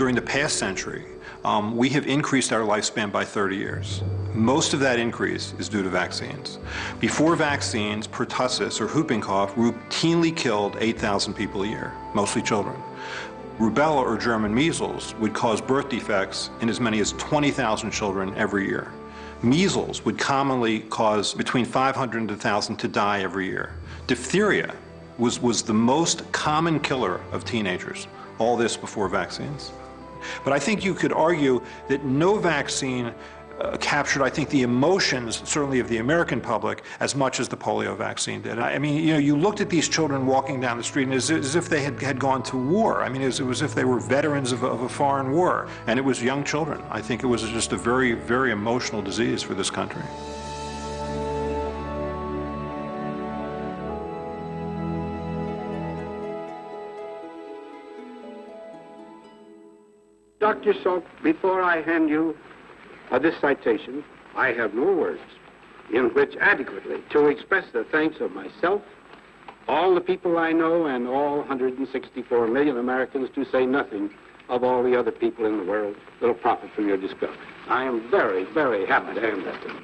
during the past century, we have increased our lifespan by 30 years. Most of that increase is due to vaccines. Before vaccines, pertussis or whooping cough routinely killed 8,000 people a year, mostly children. Rubella or German measles would cause birth defects in as many as 20,000 children every year. Measles would commonly cause between 500 and 1,000 to die every year. Diphtheria was the most common killer of teenagers, all this before vaccines. But I think you could argue that no vaccine captured, I think, the emotions, certainly of the American public, as much as the polio vaccine did. I mean, you know, you looked at these children walking down the street and as if they had gone to war. I mean, it was as if they were veterans of a foreign war. And it was young children. I think it was just a very, very emotional disease for this country. Dr. Salk, before I hand you this citation, I have no words in which adequately to express the thanks of myself, all the people I know, and all 164 million Americans, to say nothing of all the other people in the world that will profit from your discovery. I am very, very happy to hand that to you.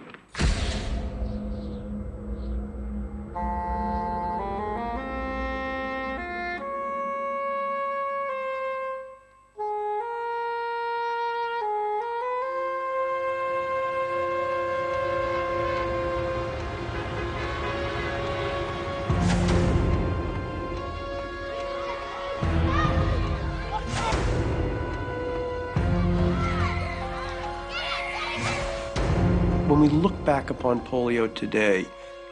When we look back upon polio today,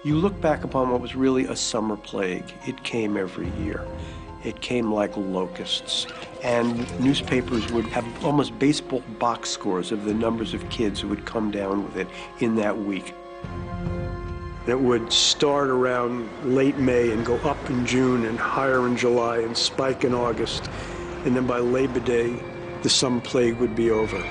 you look back upon what was really a summer plague. It came every year. It came like locusts. And newspapers would have almost baseball box scores of the numbers of kids who would come down with it in that week. It would start around late May and go up in June and higher in July and spike in August. And then by Labor Day, the summer plague would be over.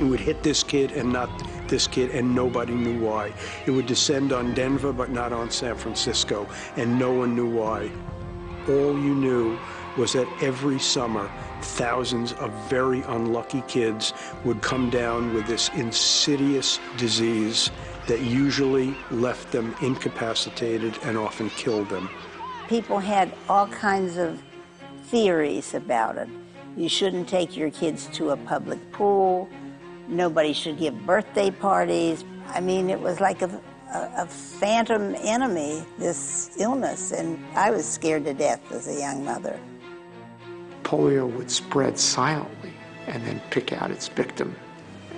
It would hit this kid and not this kid, and nobody knew why. It would descend on Denver, but not on San Francisco, and no one knew why. All you knew was that every summer, thousands of very unlucky kids would come down with this insidious disease that usually left them incapacitated and often killed them. People had all kinds of theories about it. You shouldn't take your kids to a public pool. Nobody should give birthday parties. I mean, it was like a phantom enemy, this illness, and I was scared to death as a young mother. Polio would spread silently and then pick out its victim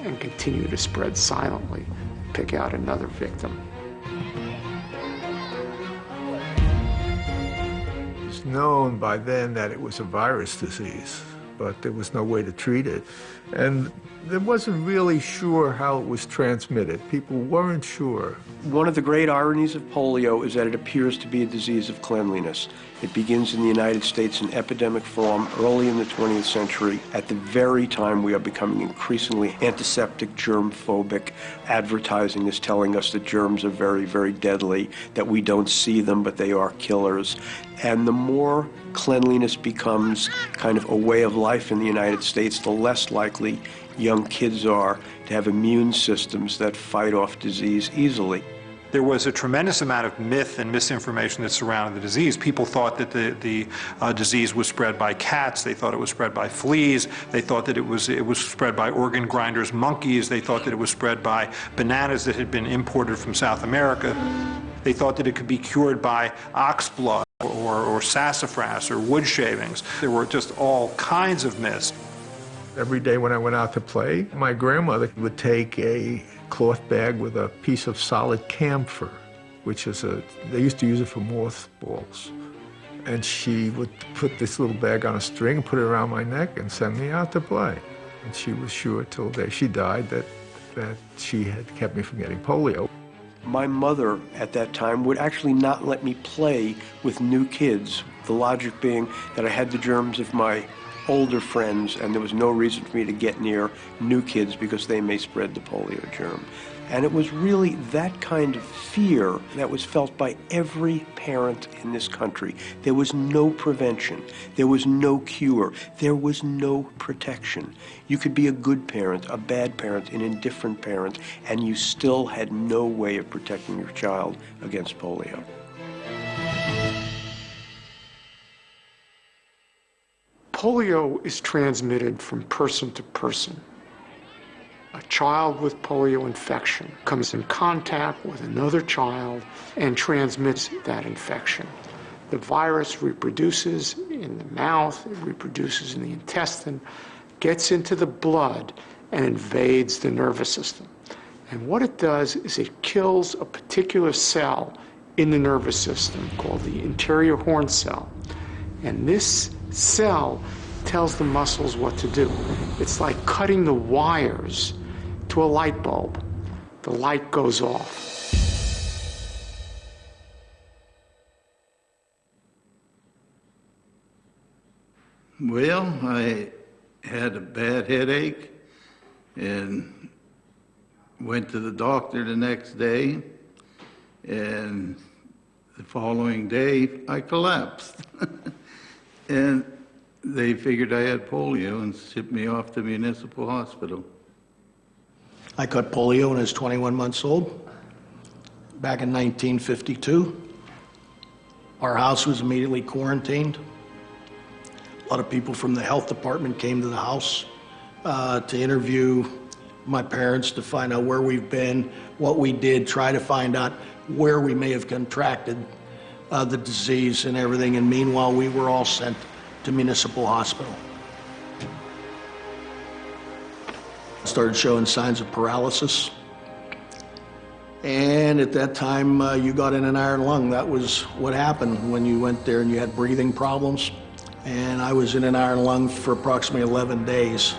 and continue to spread silently, pick out another victim. It's known by then that it was a virus disease, but there was no way to treat it. And there wasn't really sure how it was transmitted. People weren't sure. One of the great ironies of polio is that it appears to be a disease of cleanliness. It begins in the United States in epidemic form early in the 20th century, at the very time we are becoming increasingly antiseptic, germ-phobic. Advertising is telling us that germs are very, very deadly, that we don't see them, but they are killers. And the more cleanliness becomes kind of a way of life in the United States, the less likely young kids are to have immune systems that fight off disease easily. There was a tremendous amount of myth and misinformation that surrounded the disease. People thought that the disease was spread by cats. They thought it was spread by fleas. They thought that it was spread by organ grinders, monkeys. They thought that it was spread by bananas that had been imported from South America. They thought that it could be cured by ox blood or sassafras or wood shavings. There were just all kinds of myths. Every day when I went out to play, my grandmother would take a cloth bag with a piece of solid camphor, which is they used to use it for mothballs. And she would put this little bag on a string and put it around my neck and send me out to play. And she was sure till the day she died that she had kept me from getting polio. My mother at that time would actually not let me play with new kids, the logic being that I had the germs of my older friends and there was no reason for me to get near new kids because they may spread the polio germ. And it was really that kind of fear that was felt by every parent in this country. There was no prevention. There was no cure. There was no protection. You could be a good parent, a bad parent, an indifferent parent, and you still had no way of protecting your child against polio. Polio is transmitted from person to person. A child with polio infection comes in contact with another child and transmits that infection. The virus reproduces in the mouth, it reproduces in the intestine, gets into the blood, and invades the nervous system. And what it does is it kills a particular cell in the nervous system called the interior horn cell. And this cell tells the muscles what to do. It's like cutting the wires to a light bulb. The light goes off. Well, I had a bad headache and went to the doctor the next day, and the following day I collapsed. And they figured I had polio and shipped me off to municipal hospital. I caught polio when I was 21 months old, back in 1952. Our house was immediately quarantined. A lot of people from the health department came to the house to interview my parents to find out where we've been, what we did, try to find out where we may have contracted the disease and everything. And meanwhile, we were all sent to municipal hospital. Started showing signs of paralysis. And at that time, you got in an iron lung. That was what happened when you went there and you had breathing problems. And I was in an iron lung for approximately 11 days.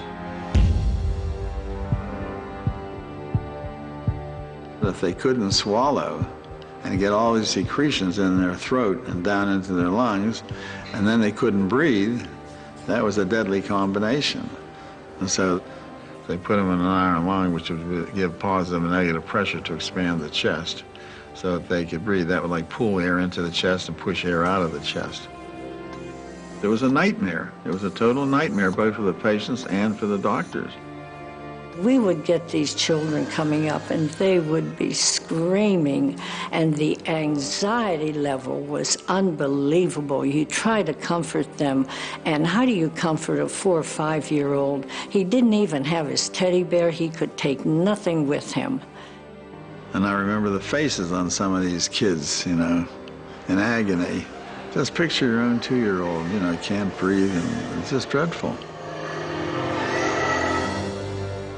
If they couldn't swallow and get all these secretions in their throat and down into their lungs, and then they couldn't breathe, that was a deadly combination. And so they put them in an iron lung, which would give positive and negative pressure to expand the chest so that they could breathe. That would like pull air into the chest and push air out of the chest. It was a nightmare. It was a total nightmare, both for the patients and for the doctors. We would get these children coming up and they would be screaming, and the anxiety level was unbelievable. You try to comfort them, and how do you comfort a 4 or 5-year-old? He didn't even have his teddy bear. He could take nothing with him. And I remember the faces on some of these kids, you know, in agony. Just picture your own 2-year-old, you know, can't breathe, and it's just dreadful.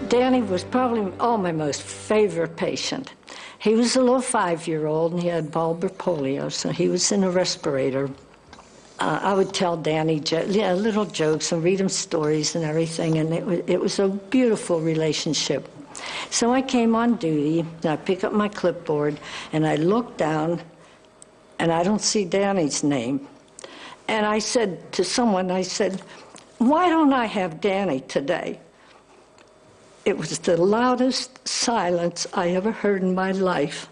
Danny was probably my most favorite patient. He was a little 5-year-old and he had bulbar polio, so he was in a respirator. I would tell Danny little jokes and read him stories and everything, and it was a beautiful relationship. So I came on duty, and I pick up my clipboard, and I look down, and I don't see Danny's name. And I said to someone, I said, "Why don't I have Danny today?" It was the loudest silence I ever heard in my life.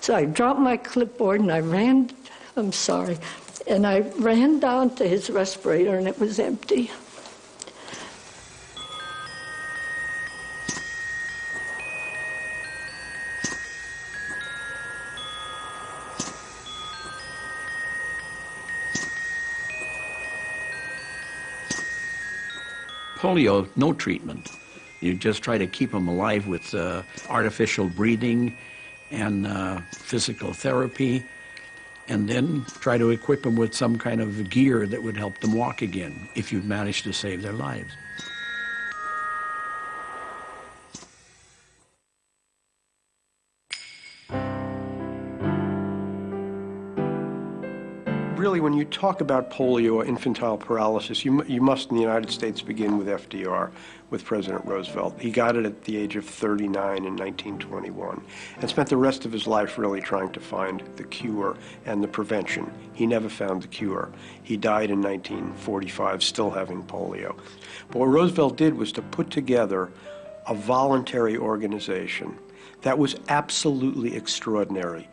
So I dropped my clipboard and I ran down to his respirator, and it was empty. Polio, no treatment. You just try to keep them alive with artificial breathing and physical therapy, and then try to equip them with some kind of gear that would help them walk again if you've managed to save their lives. Really, when you talk about polio or infantile paralysis, you must in the United States begin with FDR, with President Roosevelt. He got it at the age of 39 in 1921 and spent the rest of his life really trying to find the cure and the prevention. He never found the cure. He died in 1945 still having polio. But what Roosevelt did was to put together a voluntary organization That was absolutely extraordinary.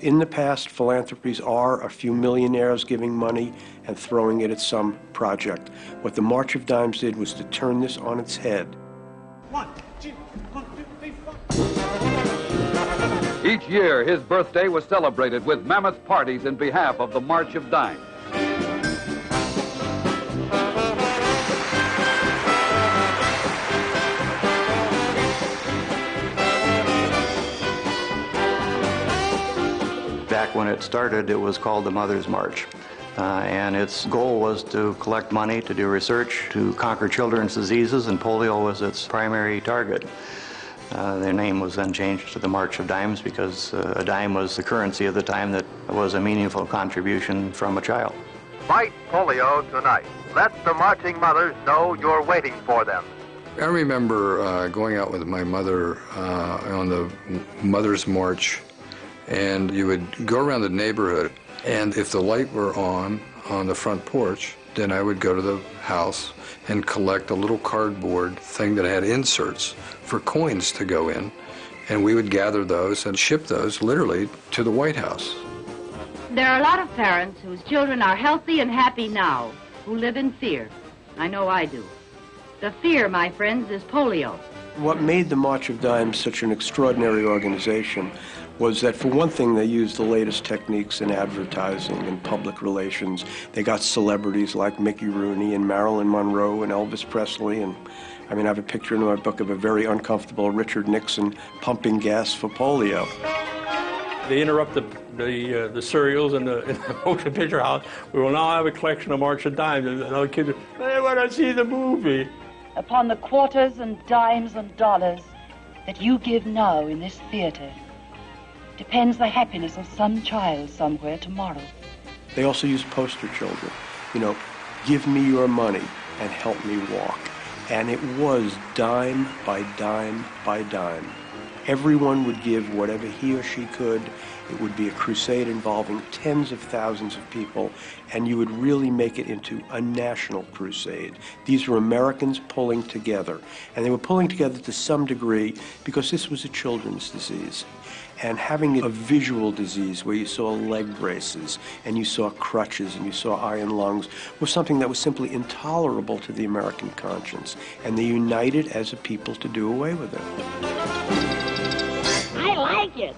In the past, philanthropies are a few millionaires giving money and throwing it at some project. What the March of Dimes did was to turn this on its head. 1, 2, 3, 4. Each year, his birthday was celebrated with mammoth parties in behalf of the March of Dimes. Back when it started, it was called the Mother's March. And its goal was to collect money, to do research, to conquer children's diseases, and polio was its primary target. Their name was then changed to the March of Dimes because a dime was the currency of the time that was a meaningful contribution from a child. Fight polio tonight. Let the marching mothers know you're waiting for them. I remember going out with my mother on the Mother's March, and you would go around the neighborhood, and if the light were on the front porch, then I would go to the house and collect a little cardboard thing that had inserts for coins to go in, and we would gather those and ship those literally to the White House. There are a lot of parents whose children are healthy and happy now, who live in fear. I know I do. The fear, my friends, is polio. What made the March of Dimes such an extraordinary organization was that, for one thing, they used the latest techniques in advertising and public relations. They got celebrities like Mickey Rooney and Marilyn Monroe and Elvis Presley, and I mean, I have a picture in my book of a very uncomfortable Richard Nixon pumping gas for polio. They interrupt the cereals in the motion picture house. We will now have a collection of March of Dimes. And other kids, they want to see the movie. Upon the quarters and dimes and dollars that you give now in this theater depends the happiness of some child somewhere tomorrow. They also used poster children. You know, give me your money and help me walk. And it was dime by dime by dime. Everyone would give whatever he or she could. It would be a crusade involving tens of thousands of people, and you would really make it into a national crusade. These were Americans pulling together, and they were pulling together to some degree because this was a children's disease. And having a visual disease where you saw leg braces and you saw crutches and you saw iron lungs was something that was simply intolerable to the American conscience. And they united as a people to do away with it. I like it.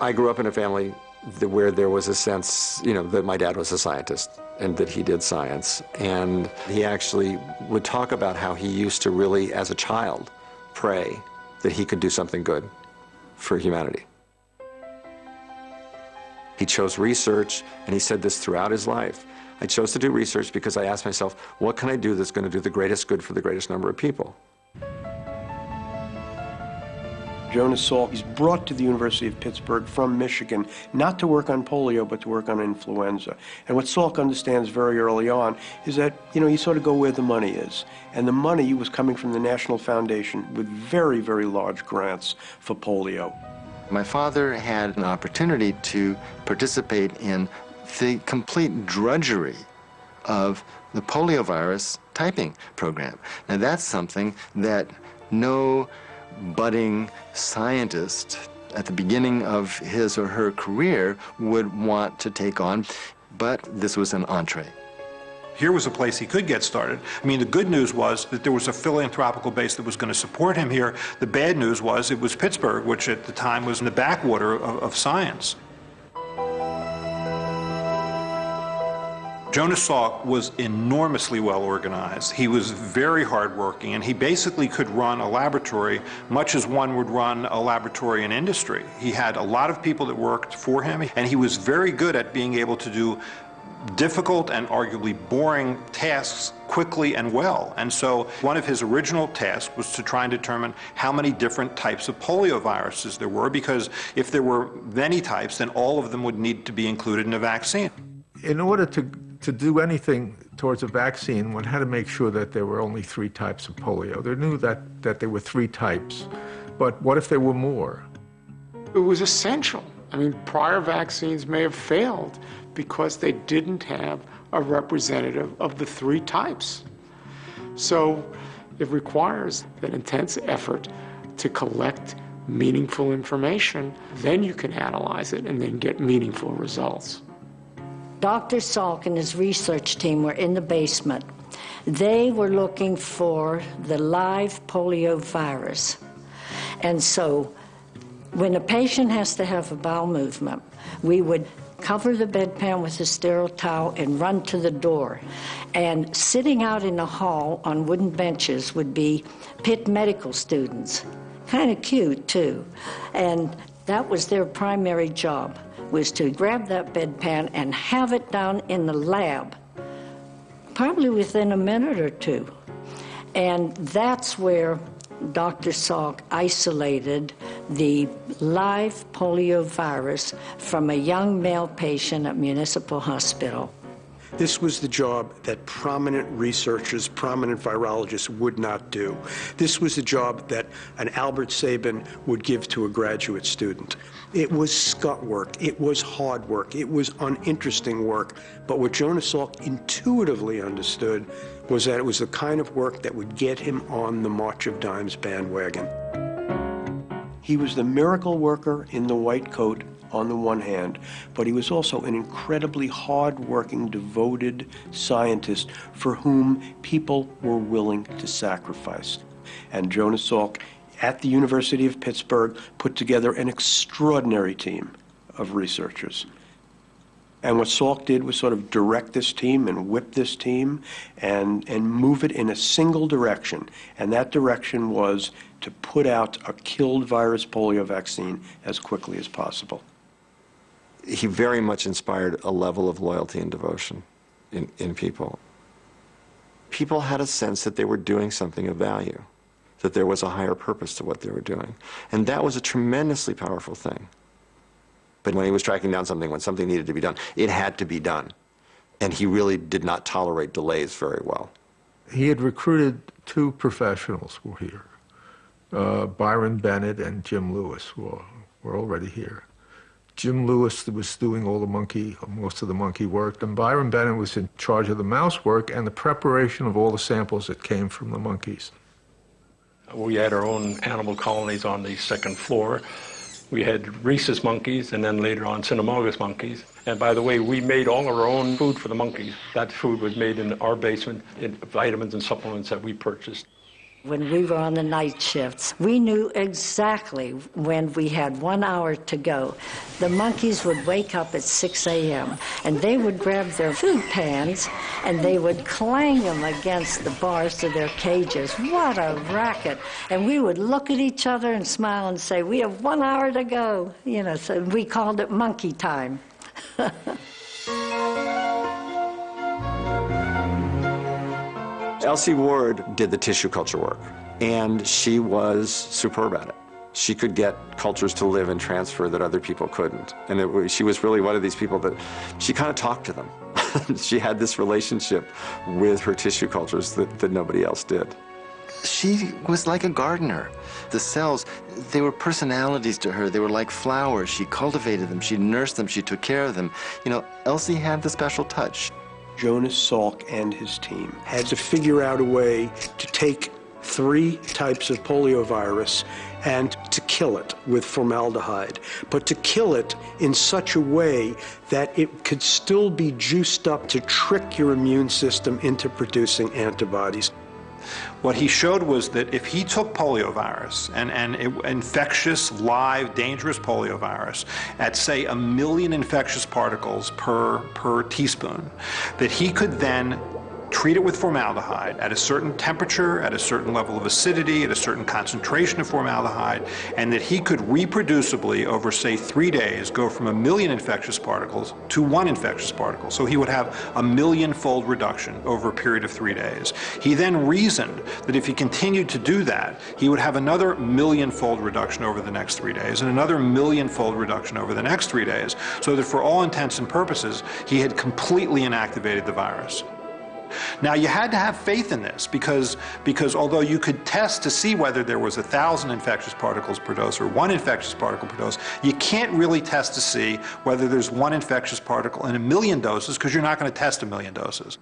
I grew up in a family where there was a sense, you know, that my dad was a scientist and that he did science. And he actually would talk about how he used to really, as a child, pray that he could do something good for humanity. He chose research, and he said this throughout his life. I chose to do research because I asked myself, what can I do that's going to do the greatest good for the greatest number of people? Jonas Salk is brought to the University of Pittsburgh from Michigan, not to work on polio, but to work on influenza. And what Salk understands very early on is that, you know, you sort of go where the money is. And the money was coming from the National Foundation with very, very large grants for polio. My father had an opportunity to participate in the complete drudgery of the poliovirus typing program. Now that's something that no budding scientist at the beginning of his or her career would want to take on, but this was an entree. Here was a place he could get started. I mean, the good news was that there was a philanthropical base that was going to support him here. The bad news was it was Pittsburgh, which at the time was in the backwater of science. Jonas Salk was enormously well organized. He was very hardworking, and he basically could run a laboratory much as one would run a laboratory in industry. He had a lot of people that worked for him, and he was very good at being able to do difficult and arguably boring tasks quickly and well. And so one of his original tasks was to try and determine how many different types of polioviruses there were, because if there were many types, then all of them would need to be included in a vaccine. In order to do anything towards a vaccine, one had to make sure that there were only 3 types of polio. They knew that there were 3 types, But what if there were more? It was essential. I mean, prior vaccines may have failed because they didn't have a representative of the three types. So it requires an intense effort to collect meaningful information. Then you can analyze it and then get meaningful results. Dr. Salk and his research team were in the basement. They were looking for the live polio virus. And so when a patient has to have a bowel movement, we would cover the bedpan with a sterile towel and run to the door. And sitting out in the hall on wooden benches would be Pitt medical students. Kind of cute, too. And that was their primary job, was to grab that bedpan and have it down in the lab, probably within a minute or two. And that's where Dr. Salk isolated the live polio virus from a young male patient at Municipal Hospital. This was the job that prominent researchers, prominent virologists would not do. This was the job that an Albert Sabin would give to a graduate student. It was scut work, it was hard work, it was uninteresting work, but what Jonas Salk intuitively understood was that it was the kind of work that would get him on the March of Dimes bandwagon. He was the miracle worker in the white coat on the one hand, but he was also an incredibly hard-working, devoted scientist for whom people were willing to sacrifice. And Jonas Salk, at the University of Pittsburgh, put together an extraordinary team of researchers. And what Salk did was sort of direct this team and whip this team and move it in a single direction. And that direction was to put out a killed virus polio vaccine as quickly as possible. He very much inspired a level of loyalty and devotion in people. People had a sense that they were doing something of value, that there was a higher purpose to what they were doing. And that was a tremendously powerful thing. But when he was tracking down something, when something needed to be done, it had to be done. And he really did not tolerate delays very well. He had recruited two professionals who were here. Byron Bennett and Jim Lewis were already here. Jim Lewis was doing most of the monkey work, and Byron Bennett was in charge of the mouse work and the preparation of all the samples that came from the monkeys. We had our own animal colonies on the second floor. We had rhesus monkeys and then later on cynomolgus monkeys. And by the way, we made all of our own food for the monkeys. That food was made in our basement, in vitamins and supplements that we purchased. When we were on the night shifts, we knew exactly when we had 1 hour to go. The monkeys would wake up at 6 a.m. and they would grab their food pans and they would clang them against the bars of their cages. What a racket. And we would look at each other and smile and say, we have 1 hour to go. You know, so we called it monkey time. Elsie Ward did the tissue culture work, and she was superb at it. She could get cultures to live and transfer that other people couldn't. And she was really one of these people that she kind of talked to them. She had this relationship with her tissue cultures that nobody else did. She was like a gardener. The cells, they were personalities to her. They were like flowers. She cultivated them, she nursed them, she took care of them. You know, Elsie had the special touch. Jonas Salk and his team had to figure out a way to take 3 types of poliovirus and to kill it with formaldehyde, but to kill it in such a way that it could still be juiced up to trick your immune system into producing antibodies. What he showed was that if he took poliovirus, and infectious, live, dangerous poliovirus, at say 1 million infectious particles per teaspoon, that he could then treat it with formaldehyde at a certain temperature, at a certain level of acidity, at a certain concentration of formaldehyde, and that he could reproducibly, over say 3 days, go from 1 million infectious particles to 1 infectious particle. So he would have a 1,000,000-fold reduction over a period of 3 days. He then reasoned that if he continued to do that, he would have another 1,000,000-fold reduction over the next 3 days, and another 1,000,000-fold reduction over the next 3 days, so that for all intents and purposes, he had completely inactivated the virus. Now, you had to have faith in this because although you could test to see whether there was 1,000 infectious particles per dose or 1 infectious particle per dose, you can't really test to see whether there's 1 infectious particle in 1,000,000 doses because you're not going to test 1,000,000 doses.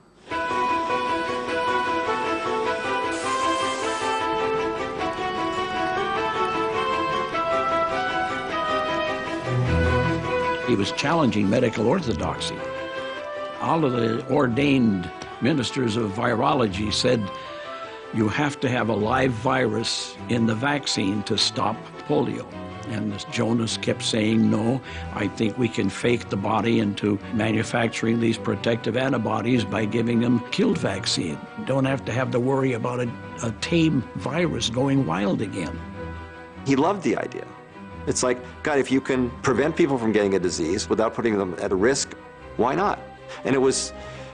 He was challenging medical orthodoxy. All of the ordained ministers of virology said you have to have a live virus in the vaccine to stop polio. And Jonas kept saying, no, I think we can fake the body into manufacturing these protective antibodies by giving them killed vaccine. Don't have to have to worry about a tame virus going wild again. He loved the idea. It's like, God, if you can prevent people from getting a disease without putting them at a risk, why not? And it was,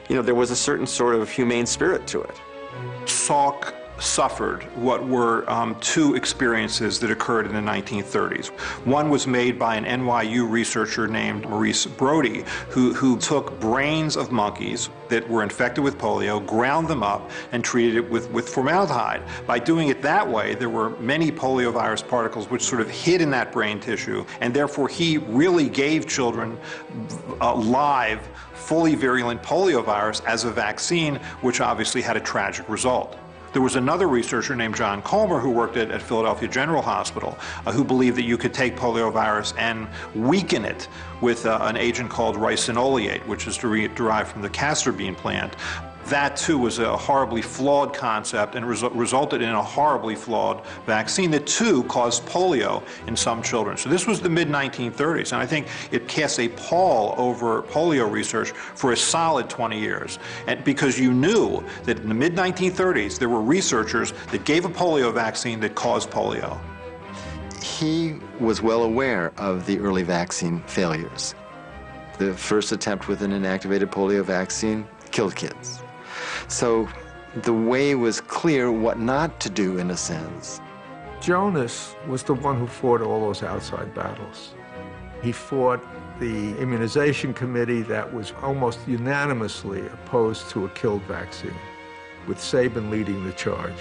you know, there was a certain sort of humane spirit to it. Salk suffered what were 2 experiences that occurred in the 1930s. One was made by an NYU researcher named Maurice Brody, who took brains of monkeys that were infected with polio, ground them up, and treated it with formaldehyde. By doing it that way, there were many poliovirus particles which sort of hid in that brain tissue, and therefore he really gave children live, fully virulent poliovirus as a vaccine, which obviously had a tragic result. There was another researcher named John Colmer who worked at Philadelphia General Hospital who believed that you could take poliovirus and weaken it with an agent called ricinoleate, which is derived from the castor bean plant. That too was a horribly flawed concept and resulted in a horribly flawed vaccine that too caused polio in some children. So this was the mid-1930s, and I think it casts a pall over polio research for a solid 20 years. And because you knew that in the mid-1930s there were researchers that gave a polio vaccine that caused polio. He was well aware of the early vaccine failures. The first attempt with an inactivated polio vaccine killed kids. So the way was clear what not to do, in a sense. Jonas was the one who fought all those outside battles. He fought the immunization committee that was almost unanimously opposed to a killed vaccine, with Sabin leading the charge.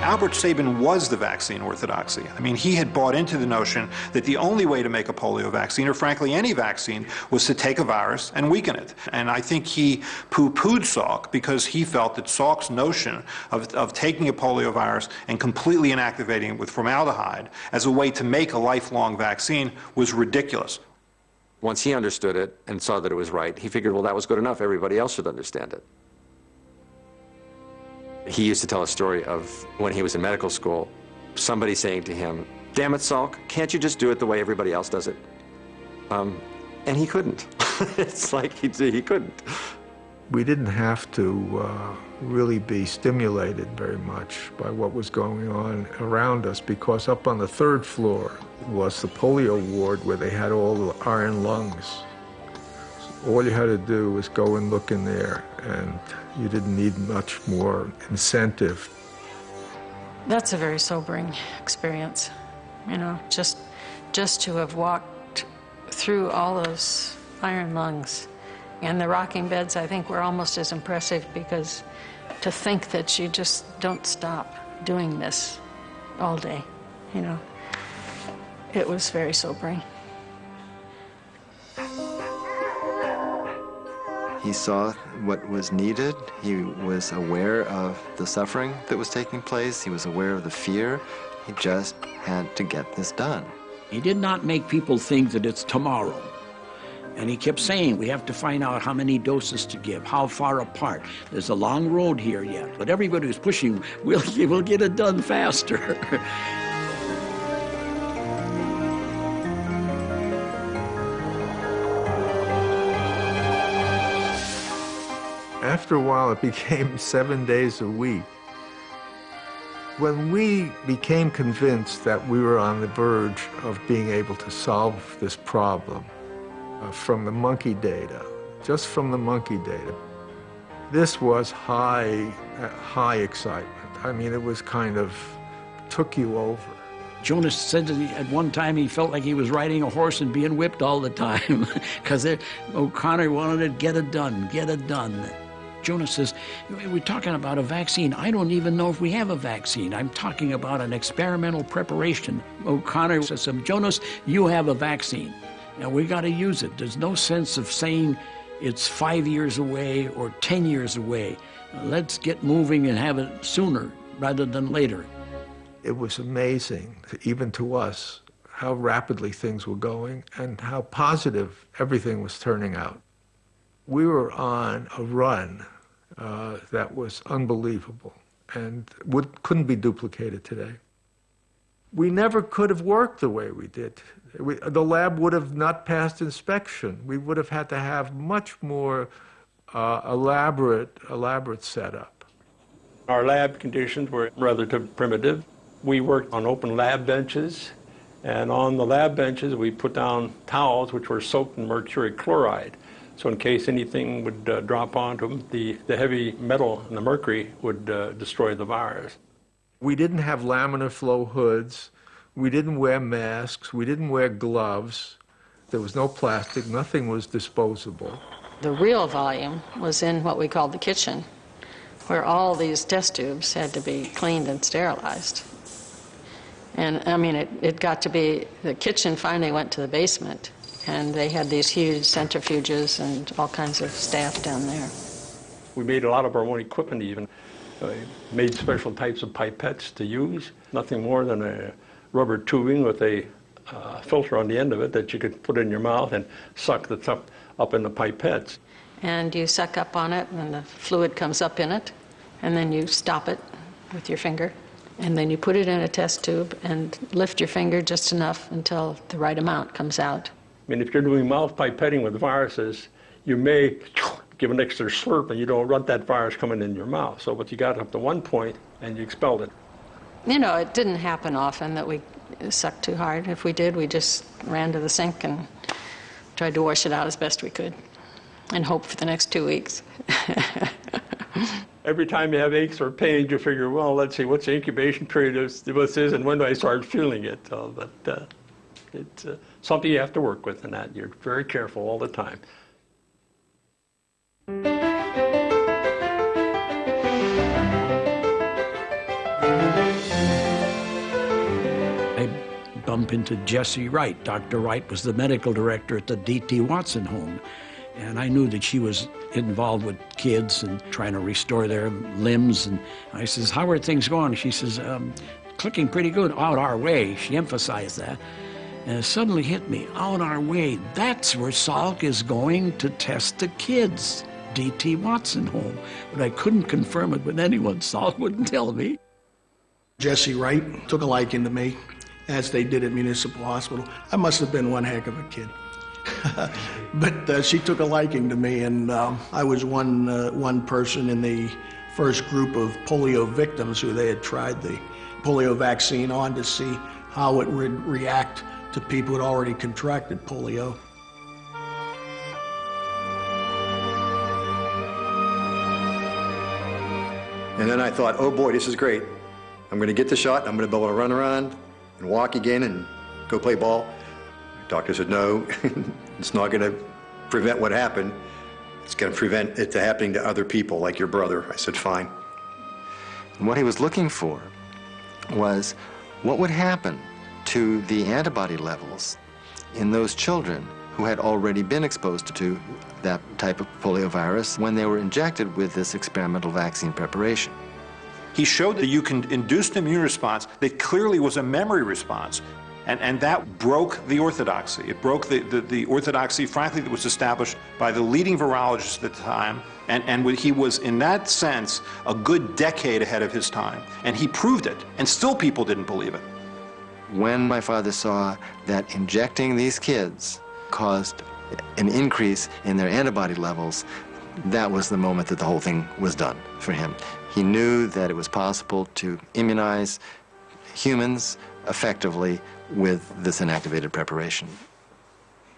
Albert Sabin was the vaccine orthodoxy. I mean, he had bought into the notion that the only way to make a polio vaccine, or frankly any vaccine, was to take a virus and weaken it. And I think he poo-pooed Salk because he felt that Salk's notion of taking a polio virus and completely inactivating it with formaldehyde as a way to make a lifelong vaccine was ridiculous. Once he understood it and saw that it was right, he figured, well, that was good enough. Everybody else should understand it. He used to tell a story of when he was in medical school, somebody saying to him, damn it, Salk, can't you just do it the way everybody else does it? And he couldn't. It's like he couldn't. We didn't have to really be stimulated very much by what was going on around us, because up on the 3rd floor was the polio ward where they had all the iron lungs. All you had to do was go and look in there, and you didn't need much more incentive. That's a very sobering experience, you know, just to have walked through all those iron lungs. And the rocking beds, I think, were almost as impressive, because to think that you just don't stop doing this all day, you know, it was very sobering. He saw what was needed. He was aware of the suffering that was taking place. He was aware of the fear. He just had to get this done. He did not make people think that it's tomorrow. And he kept saying, we have to find out how many doses to give, how far apart. There's a long road here yet. But everybody was pushing, we'll get it done faster. After a while, it became 7 days a week. When we became convinced that we were on the verge of being able to solve this problem from the monkey data, just from the monkey data, this was high excitement. I mean, it was kind of took you over. Jonas said that at one time he felt like he was riding a horse and being whipped all the time because O'Connor wanted to get it done, get it done. Jonas says, we're talking about a vaccine. I don't even know if we have a vaccine. I'm talking about an experimental preparation. O'Connor says, Jonas, you have a vaccine. Now we got to use it. There's no sense of saying it's 5 years away or 10 years away. Let's get moving and have it sooner rather than later. It was amazing, even to us, how rapidly things were going and how positive everything was turning out. We were on a run that was unbelievable and couldn't be duplicated today. We never could have worked the way we did. The lab would have not passed inspection. We would have had to have much more elaborate setup. Our lab conditions were rather primitive. We worked on open lab benches, and on the lab benches we put down towels which were soaked in mercury chloride. So in case anything would drop onto them, the heavy metal and the mercury would destroy the virus. We didn't have laminar flow hoods. We didn't wear masks. We didn't wear gloves. There was no plastic. Nothing was disposable. The real volume was in what we called the kitchen, where all these test tubes had to be cleaned and sterilized. And I mean, it got to be, the kitchen finally went to the basement, and they had these huge centrifuges and all kinds of staff down there. We made a lot of our own equipment even. Made special types of pipettes to use. Nothing more than a rubber tubing with a filter on the end of it that you could put in your mouth and suck the stuff up in the pipettes. And you suck up on it, and the fluid comes up in it, and then you stop it with your finger. And then you put it in a test tube and lift your finger just enough until the right amount comes out. I mean, if you're doing mouth pipetting with viruses, you may give an extra slurp and you don't want that virus coming in your mouth. So but you got up to one point and you expelled it. You know, it didn't happen often that we sucked too hard. If we did, we just ran to the sink and tried to wash it out as best we could and hope for the next 2 weeks. Every time you have aches or pains, you figure, well, let's see, what's the incubation period of this is and when do I start feeling it? But it's something you have to work with in that. You're very careful all the time. I bump into Jessie Wright. Dr. Wright was the medical director at the D.T. Watson home. And I knew that she was involved with kids and trying to restore their limbs. And I says, how are things going? She says, clicking pretty good, out our way. She emphasized that. And it suddenly hit me, out our way. That's where Salk is going to test the kids. D.T. Watson home. But I couldn't confirm it with anyone. Salk wouldn't tell me. Jessie Wright took a liking to me, as they did at Municipal Hospital. I must have been one heck of a kid. But she took a liking to me, and I was one person in the first group of polio victims who they had tried the polio vaccine on to see how it would react to people who had already contracted polio. And then I thought, oh boy, this is great. I'm going to get the shot, I'm going to be able to run around and walk again and go play ball. The doctor said, no, it's not going to prevent what happened. It's going to prevent it from happening to other people, like your brother. I said, fine. And what he was looking for was what would happen to the antibody levels in those children who had already been exposed to that type of poliovirus when they were injected with this experimental vaccine preparation. He showed that you can induce an immune response that clearly was a memory response. And that broke the orthodoxy. It broke the orthodoxy, frankly, that was established by the leading virologist at the time. And he was, in that sense, a good decade ahead of his time. And he proved it, and still people didn't believe it. When my father saw that injecting these kids caused an increase in their antibody levels, that was the moment that the whole thing was done for him. He knew that it was possible to immunize humans effectively with this inactivated preparation.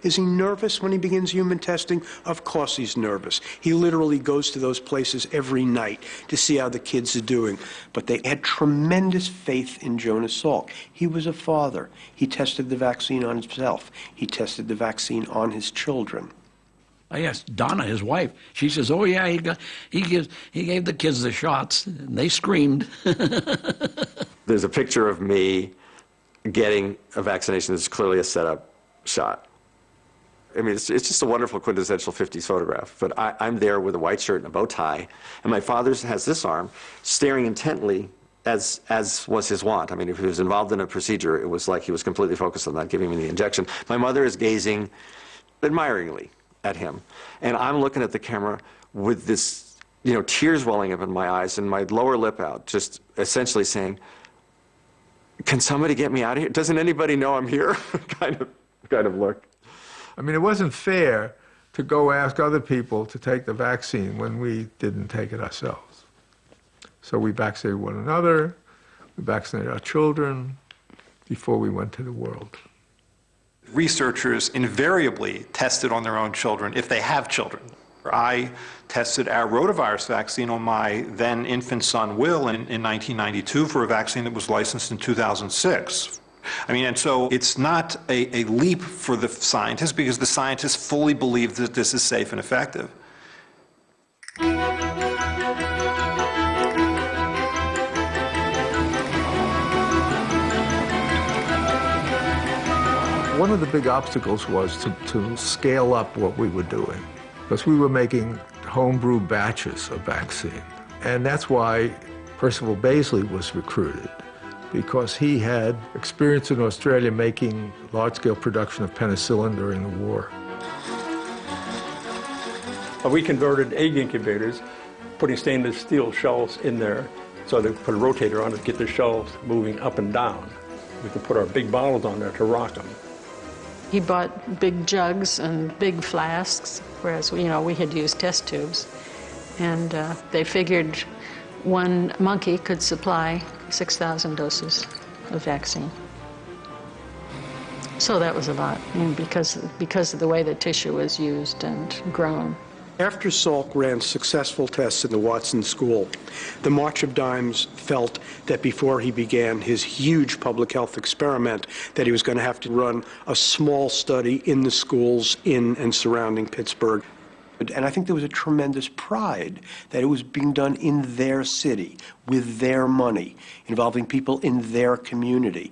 Is he nervous when he begins human testing? Of course he's nervous. He literally goes to those places every night to see how the kids are doing. But they had tremendous faith in Jonas Salk. He was a father. He tested the vaccine on himself. He tested the vaccine on his children. I asked Donna, his wife. She says, "Oh yeah, he gave the kids the shots, and they screamed." There's a picture of me getting a vaccination that's clearly a setup shot. I mean, it's just a wonderful quintessential 50s photograph. But I'm there with a white shirt and a bow tie, and my father has this arm staring intently, as was his wont. I mean, if he was involved in a procedure, it was like he was completely focused on that, giving me the injection. My mother is gazing admiringly at him, and I'm looking at the camera with this, tears welling up in my eyes and my lower lip out, just essentially saying, "Can somebody get me out of here? Doesn't anybody know I'm here?" kind of look. I mean, it wasn't fair to go ask other people to take the vaccine when we didn't take it ourselves. So we vaccinated one another, we vaccinated our children before we went to the world. Researchers invariably tested on their own children if they have children. I tested our rotavirus vaccine on my then infant son, Will, in 1992 for a vaccine that was licensed in 2006. I mean, and so it's not a leap for the scientists, because the scientists fully believe that this is safe and effective. One of the big obstacles was to scale up what we were doing, because we were making homebrew batches of vaccine. And that's why Percival Baisley was recruited, because he had experience in Australia making large-scale production of penicillin during the war. We converted egg incubators, putting stainless steel shelves in there, so they put a rotator on it to get the shelves moving up and down. We could put our big bottles on there to rock them. He bought big jugs and big flasks, whereas we had used test tubes. And they figured one monkey could supply 6,000 doses of vaccine. So that was a lot, because of the way the tissue was used and grown. After Salk ran successful tests in the Watson School, the March of Dimes felt that before he began his huge public health experiment, that he was going to have to run a small study in the schools in and surrounding Pittsburgh. And I think there was a tremendous pride that it was being done in their city, with their money, involving people in their community.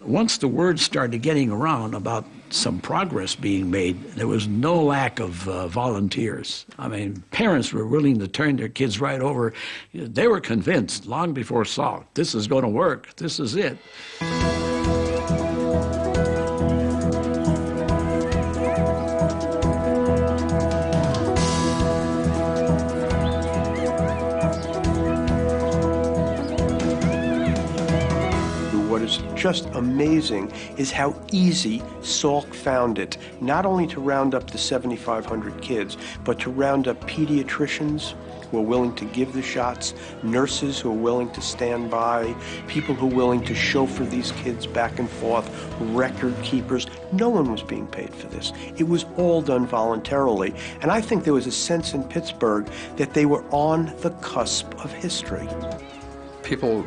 Once the word started getting around about some progress being made, there was no lack of volunteers. I mean, parents were willing to turn their kids right over. They were convinced long before Salk, this is going to work, this is it. What is just amazing is how easy Salk found it, not only to round up the 7,500 kids, but to round up pediatricians who are willing to give the shots, nurses who are willing to stand by, people who are willing to chauffeur these kids back and forth, record keepers. No one was being paid for this. It was all done voluntarily. And I think there was a sense in Pittsburgh that they were on the cusp of history. People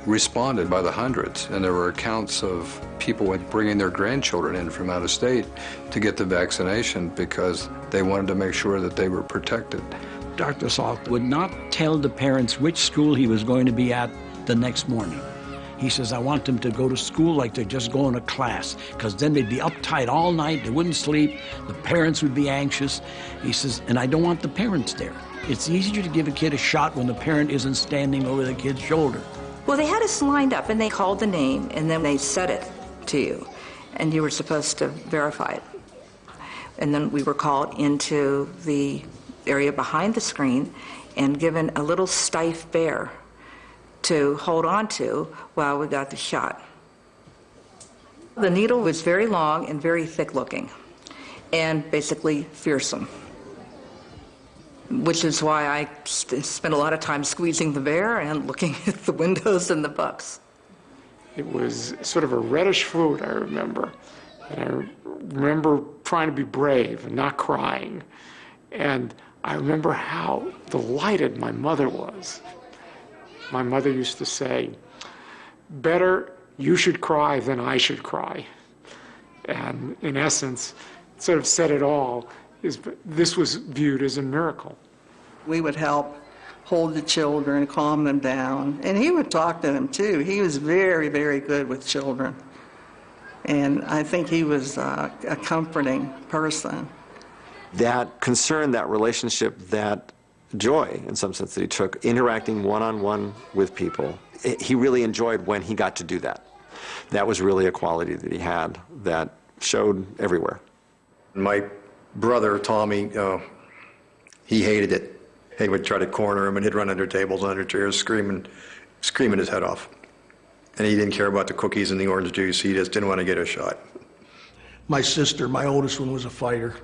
responded by the hundreds, and there were accounts of people bringing their grandchildren in from out of state to get the vaccination because they wanted to make sure that they were protected. Dr. Salk would not tell the parents which school he was going to be at the next morning. He says, I want them to go to school like they're just going to class, because then they'd be uptight all night, they wouldn't sleep, the parents would be anxious. He says, and I don't want the parents there. It's easier to give a kid a shot when the parent isn't standing over the kid's shoulder. Well, they had us lined up, and they called the name, and then they said it to you, and you were supposed to verify it. And then we were called into the area behind the screen and given a little stiff bear to hold on to while we got the shot. The needle was very long and very thick-looking, and basically fearsome, which is why I spent a lot of time squeezing the bear and looking at the windows and the bucks. It was sort of a reddish fluid, I remember. And I remember trying to be brave and not crying. And I remember how delighted my mother was. My mother used to say, better you should cry than I should cry. And in essence, sort of said it all, this was viewed as a miracle. We would help hold the children, calm them down. And he would talk to them too. He was very, very good with children. And I think he was a comforting person. That concern, that relationship, that joy, in some sense, that he took, interacting one-on-one with people, he really enjoyed when he got to do that. That was really a quality that he had that showed everywhere. My brother, Tommy, he hated it. He would try to corner him, and he'd run under tables, under chairs, screaming his head off. And he didn't care about the cookies and the orange juice. He just didn't want to get a shot. My sister, my oldest one, was a fighter.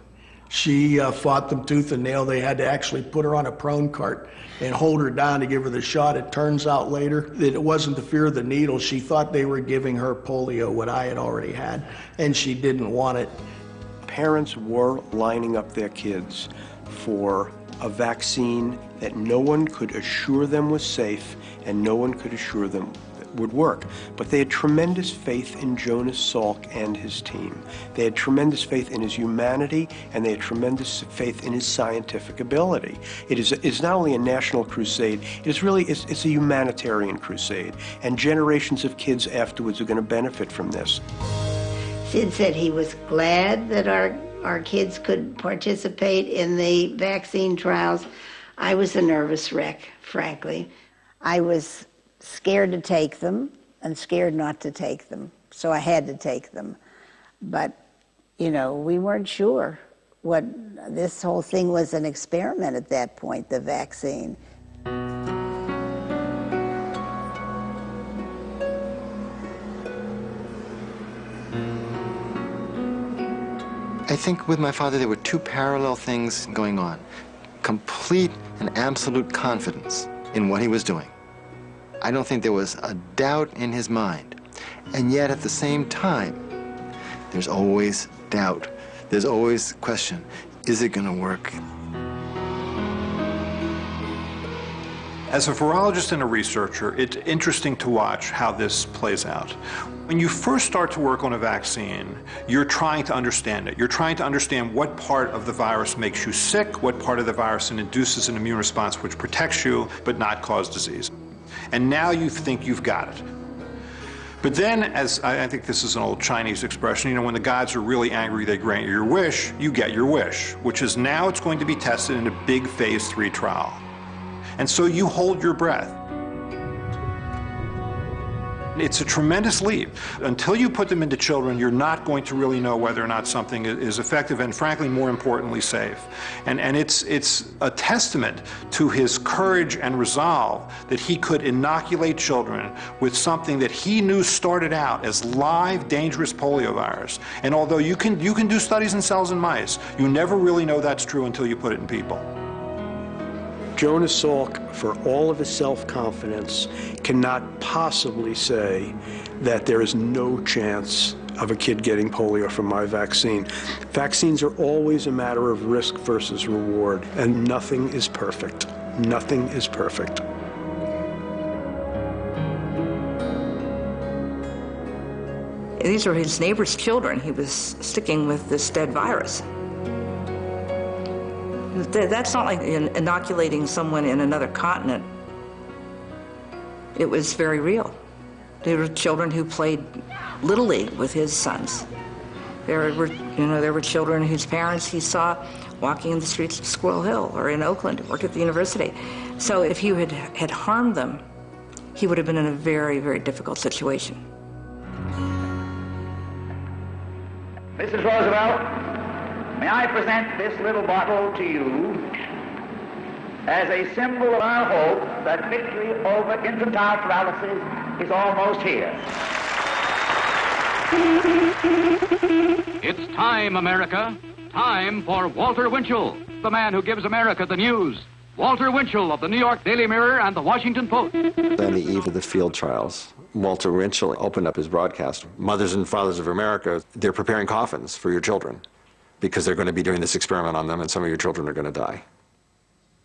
She fought them tooth and nail. They had to actually put her on a prone cart and hold her down to give her the shot. It turns out later that it wasn't the fear of the needle. She thought they were giving her polio, what I had already had, and she didn't want it. Parents were lining up their kids for a vaccine that no one could assure them was safe and no one could assure them would work. But they had tremendous faith in Jonas Salk and his team. They had tremendous faith in his humanity, and they had tremendous faith in his scientific ability. It's not only a national crusade, it's a humanitarian crusade, and generations of kids afterwards are going to benefit from this. Sid said he was glad that our kids could participate in the vaccine trials. I was a nervous wreck, frankly. I was scared to take them and scared not to take them, so I had to take them. But, you know, we weren't sure what this whole thing was. An experiment at that point, the vaccine. I think with my father there were two parallel things going on. Complete and absolute confidence in what he was doing. I don't think there was a doubt in his mind. And yet at the same time, there's always doubt. There's always question, is it going to work? As a virologist and a researcher, it's interesting to watch how this plays out. When you first start to work on a vaccine, you're trying to understand it. You're trying to understand what part of the virus makes you sick, what part of the virus induces an immune response which protects you but not cause disease. And now you think you've got it. But then, as I think this is an old Chinese expression, you know, when the gods are really angry, they grant you your wish, you get your wish, which is now it's going to be tested in a big phase 3 trial. And so you hold your breath. It's a tremendous leap. Until you put them into children, you're not going to really know whether or not something is effective and, frankly, more importantly, safe. And it's a testament to his courage and resolve that he could inoculate children with something that he knew started out as live, dangerous poliovirus. And although you can do studies in cells and mice, you never really know that's true until you put it in people. Jonas Salk, for all of his self-confidence, cannot possibly say that there is no chance of a kid getting polio from my vaccine. Vaccines are always a matter of risk versus reward, and nothing is perfect. Nothing is perfect. These were his neighbor's children. He was sticking with this dead virus. That's not like inoculating someone in another continent. It was very real. There were children who played Little League with his sons. There were children whose parents he saw walking in the streets of Squirrel Hill or in Oakland, worked at the university. So if you had harmed them, he would have been in a very, very difficult situation. Mrs. Roosevelt, may I present this little bottle to you as a symbol of our hope that victory over infantile paralysis is almost here. It's time, America. Time for Walter Winchell, the man who gives America the news. Walter Winchell of the New York Daily Mirror and the Washington Post. On the eve of the field trials, Walter Winchell opened up his broadcast. Mothers and fathers of America, they're preparing coffins for your children. because they're going to be doing this experiment on them and some of your children are going to die.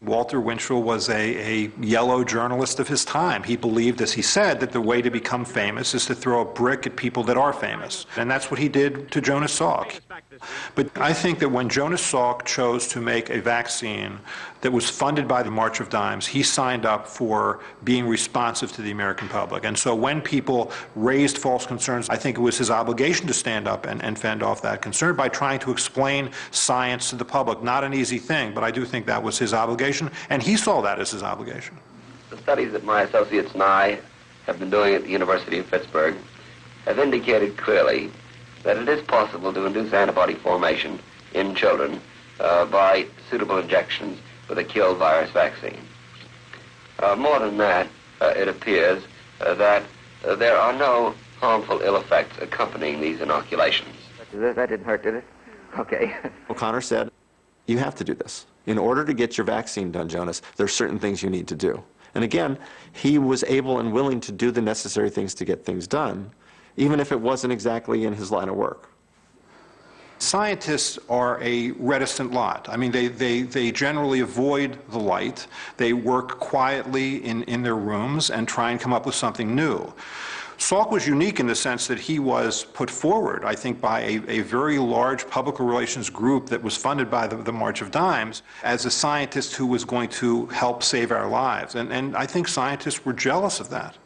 Walter Winchell was a yellow journalist of his time. He believed, as he said, that the way to become famous is to throw a brick at people that are famous. And that's what he did to Jonas Salk. But I think that when Jonas Salk chose to make a vaccine that was funded by the March of Dimes, he signed up for being responsive to the American public. And so when people raised false concerns, I think it was his obligation to stand up and fend off that concern by trying to explain science to the public. Not an easy thing, but I do think that was his obligation, and he saw that as his obligation. The studies that my associates and I have been doing at the University of Pittsburgh have indicated clearly that it is possible to induce antibody formation in children by suitable injections with a kill virus vaccine. More than that, it appears that there are no harmful ill effects accompanying these inoculations. That didn't hurt, did it? Okay. O'Connor said, you have to do this. In order to get your vaccine done, Jonas, there are certain things you need to do. And again, he was able and willing to do the necessary things to get things done, even if it wasn't exactly in his line of work. Scientists are a reticent lot. I mean, they generally avoid the light. They work quietly in their rooms and try and come up with something new. Salk was unique in the sense that he was put forward, I think, by a very large public relations group that was funded by the March of Dimes as a scientist who was going to help save our lives. And I think scientists were jealous of that.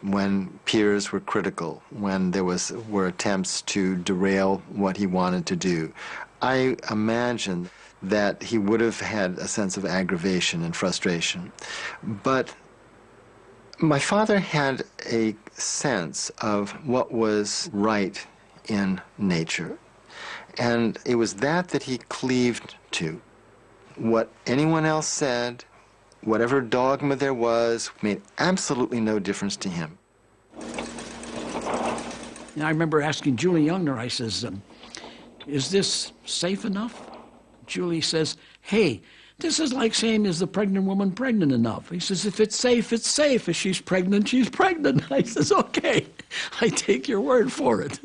When peers were critical, when there were attempts to derail what he wanted to do, I imagine that he would have had a sense of aggravation and frustration. But my father had a sense of what was right in nature, and it was that he cleaved to. What anyone else said, whatever dogma there was, made absolutely no difference to him. And I remember asking Julie Youngner, I says, is this safe enough? Julie says, hey, this is like saying, is the pregnant woman pregnant enough? He says, if it's safe, it's safe. If she's pregnant, she's pregnant. I says, okay, I take your word for it.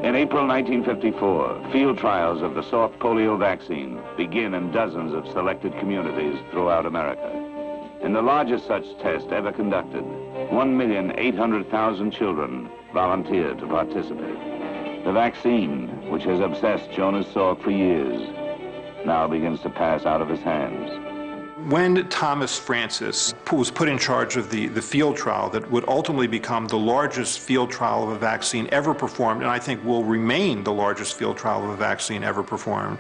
In April 1954, field trials of the Salk polio vaccine begin in dozens of selected communities throughout America. In the largest such test ever conducted, 1,800,000 children volunteered to participate. The vaccine, which has obsessed Jonas Salk for years, now begins to pass out of his hands. When Thomas Francis was put in charge of the field trial that would ultimately become the largest field trial of a vaccine ever performed, and I think will remain the largest field trial of a vaccine ever performed,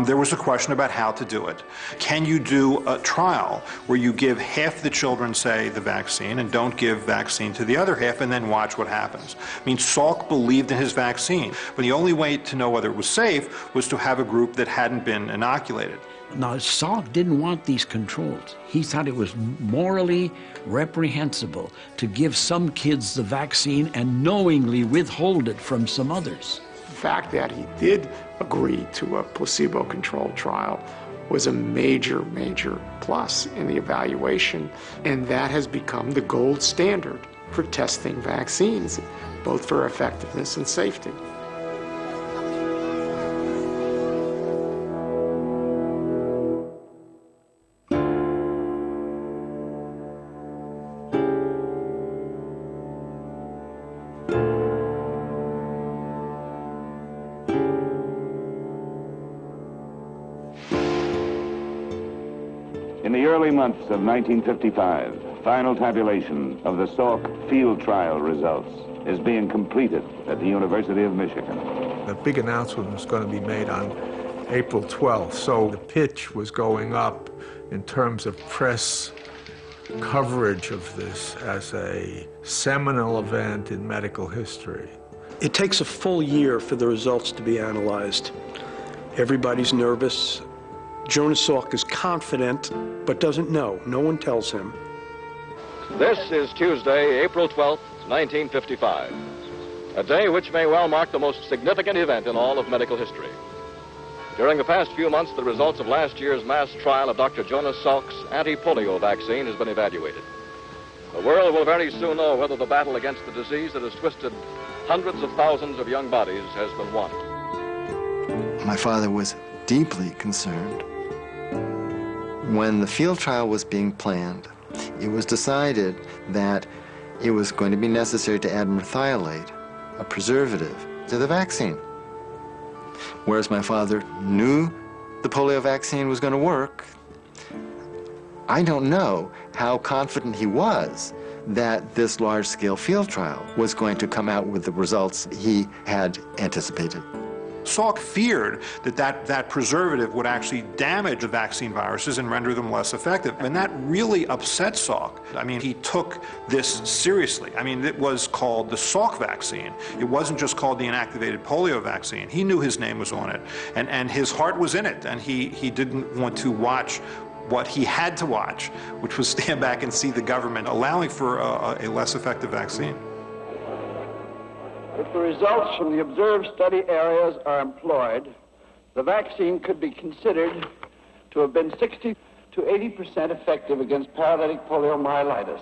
there was a question about how to do it. Can you do a trial where you give half the children, say, the vaccine and don't give vaccine to the other half and then watch what happens? I mean, Salk believed in his vaccine, but the only way to know whether it was safe was to have a group that hadn't been inoculated. Now, Salk didn't want these controls. He thought it was morally reprehensible to give some kids the vaccine and knowingly withhold it from some others. The fact that he did agree to a placebo-controlled trial was a major, major plus in the evaluation, and that has become the gold standard for testing vaccines, both for effectiveness and safety. In the early months of 1955, final tabulation of the Salk field trial results is being completed at the University of Michigan. The big announcement was going to be made on April 12th, so the pitch was going up in terms of press coverage of this as a seminal event in medical history. It takes a full year for the results to be analyzed. Everybody's nervous. Jonas Salk is confident, but doesn't know. No one tells him. This is Tuesday, April 12th, 1955, a day which may well mark the most significant event in all of medical history. During the past few months, the results of last year's mass trial of Dr. Jonas Salk's anti-polio vaccine has been evaluated. The world will very soon know whether the battle against the disease that has twisted hundreds of thousands of young bodies has been won. My father was deeply concerned. When the field trial was being planned, it was decided that it was going to be necessary to add merthiolate, a preservative, to the vaccine. Whereas my father knew the polio vaccine was going to work, I don't know how confident he was that this large-scale field trial was going to come out with the results he had anticipated. Salk feared that preservative would actually damage the vaccine viruses and render them less effective. And that really upset Salk. I mean, he took this seriously. I mean, it was called the Salk vaccine. It wasn't just called the inactivated polio vaccine. He knew his name was on it, and his heart was in it, and he didn't want to watch what he had to watch, which was stand back and see the government allowing for a less effective vaccine. If the results from the observed study areas are employed, the vaccine could be considered to have been 60 to 80% effective against paralytic poliomyelitis.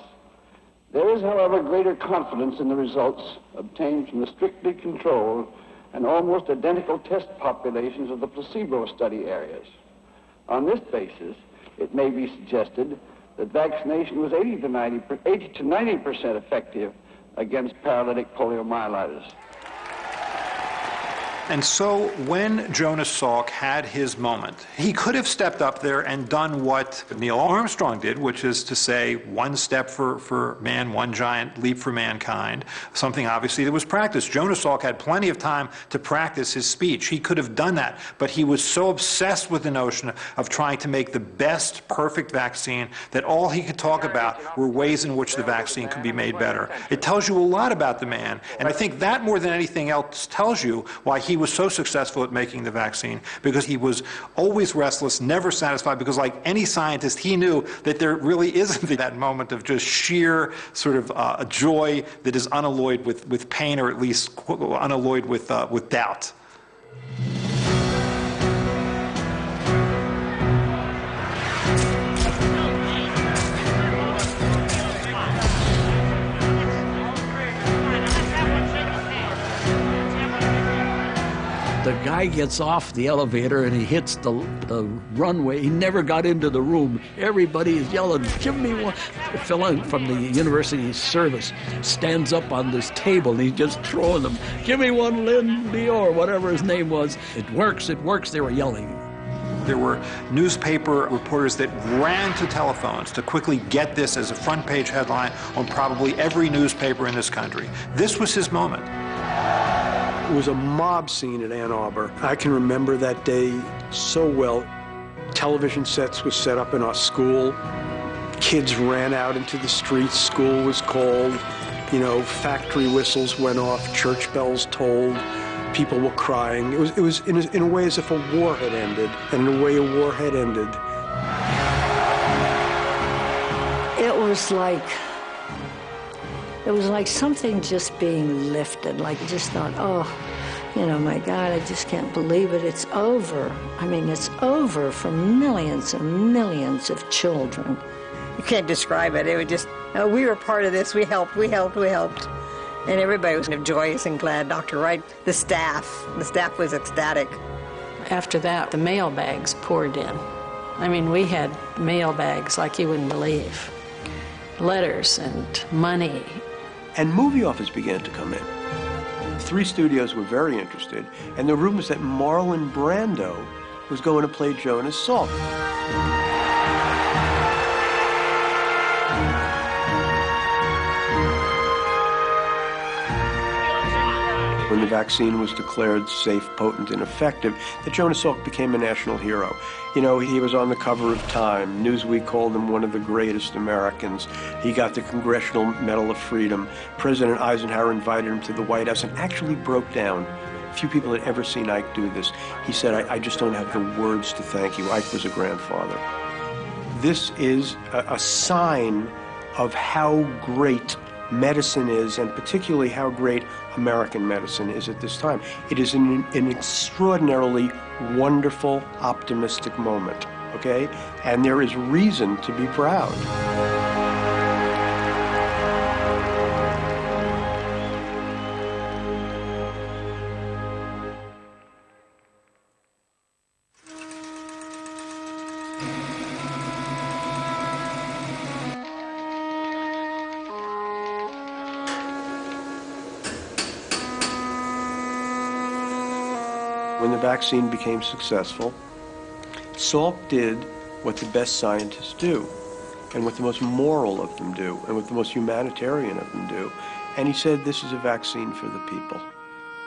There is, however, greater confidence in the results obtained from the strictly controlled and almost identical test populations of the placebo study areas. On this basis, it may be suggested that vaccination was 80 to 90% effective against paralytic poliomyelitis. And so when Jonas Salk had his moment, he could have stepped up there and done what Neil Armstrong did, which is to say, one step for man, one giant leap for mankind, something obviously that was practiced. Jonas Salk had plenty of time to practice his speech. He could have done that, but he was so obsessed with the notion of trying to make the best perfect vaccine that all he could talk about were ways in which the vaccine could be made better. It tells you a lot about the man, and I think that more than anything else tells you why he was so successful at making the vaccine, because he was always restless, never satisfied, because like any scientist, he knew that there really isn't that moment of just sheer sort of joy that is unalloyed with pain, or at least unalloyed with doubt. The guy gets off the elevator and he hits the runway. He never got into the room. Everybody is yelling, "Give me one." A fellow from the university service stands up on this table and he's just throwing them. "Give me one Lynn Dior," whatever his name was. "It works, it works," they were yelling. There were newspaper reporters that ran to telephones to quickly get this as a front page headline on probably every newspaper in this country. This was his moment. It was a mob scene at Ann Arbor. I can remember that day so well. Television sets were set up in our school. Kids ran out into the streets. School was called. You know, factory whistles went off. Church bells tolled. People were crying. It was in a way as if a war had ended. And in a way a war had ended. It was like something just being lifted, like you just thought, oh, you know, my God, I just can't believe it. It's over. I mean, it's over for millions and millions of children. You can't describe it. It was just, we were part of this. We helped. And everybody was joyous and glad. Dr. Wright, the staff was ecstatic. After that, the mail bags poured in. I mean, we had mail bags like you wouldn't believe. Letters and money. And movie offers began to come in. 3 studios were very interested, and the rumors that Marlon Brando was going to play Jonas Salk. When the vaccine was declared safe, potent, and effective, that Jonas Salk became a national hero. You know, he was on the cover of Time. Newsweek called him one of the greatest Americans. He got the Congressional Medal of Freedom. President Eisenhower invited him to the White House and actually broke down. Few people had ever seen Ike do this. He said, I just don't have the words to thank you. Ike was a grandfather. This is a sign of how great medicine is, and particularly how great American medicine is at this time. It is an extraordinarily wonderful, optimistic moment, okay? And there is reason to be proud. When the vaccine became successful, Salk did what the best scientists do, and what the most moral of them do, and what the most humanitarian of them do. And he said, this is a vaccine for the people.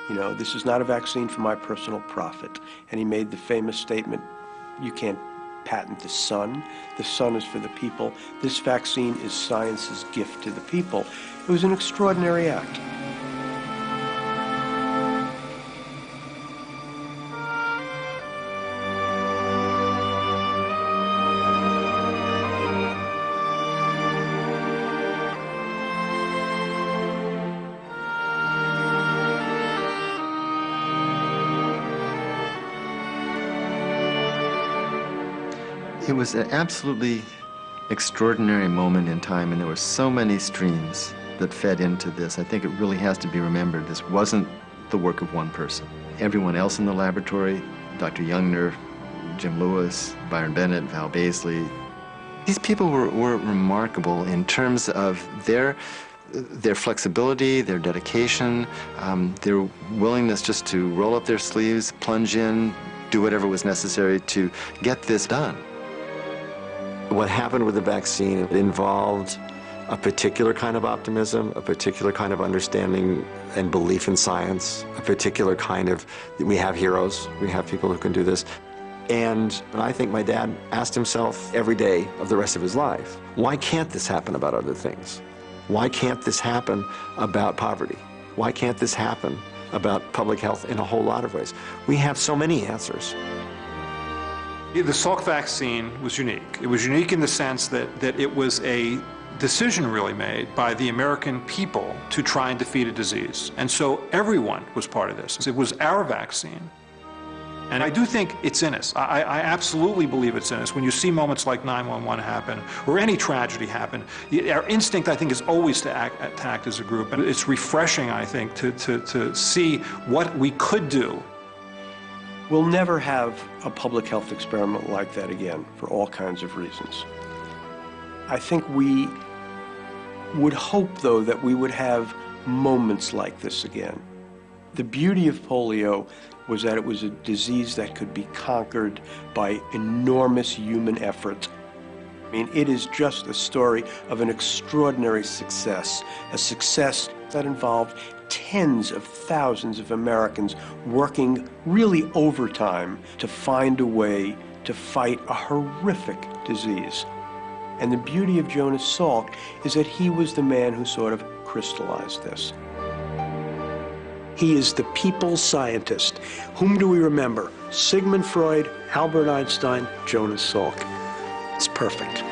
You know, this is not a vaccine for my personal profit. And he made the famous statement, you can't patent the sun. The sun is for the people. This vaccine is science's gift to the people. It was an extraordinary act. It was an absolutely extraordinary moment in time, and there were so many streams that fed into this. I think it really has to be remembered. This wasn't the work of one person. Everyone else in the laboratory, Dr. Youngner, Jim Lewis, Byron Bennett, Val Baisley, these people were remarkable in terms of their flexibility, their dedication, their willingness just to roll up their sleeves, plunge in, do whatever was necessary to get this done. What happened with the vaccine involved a particular kind of optimism, a particular kind of understanding and belief in science, a particular kind of, we have heroes, we have people who can do this. And I think my dad asked himself every day of the rest of his life, why can't this happen about other things? Why can't this happen about poverty? Why can't this happen about public health in a whole lot of ways? We have so many answers. The Salk vaccine was unique. It was unique in the sense that it was a decision really made by the American people to try and defeat a disease. And so everyone was part of this. It was our vaccine. And I do think it's in us. I absolutely believe it's in us. When you see moments like 9/11 happen, or any tragedy happen, our instinct, I think, is always to act as a group. And it's refreshing, I think, to see what we could do. We'll never have a public health experiment like that again, for all kinds of reasons. I think we would hope, though, that we would have moments like this again. The beauty of polio was that it was a disease that could be conquered by enormous human effort. I mean, it is just a story of an extraordinary success, a success that involved tens of thousands of Americans working really overtime to find a way to fight a horrific disease. And the beauty of Jonas Salk is that he was the man who sort of crystallized this. He is the people's scientist. Whom do we remember? Sigmund Freud, Albert Einstein, Jonas Salk. It's perfect.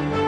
you.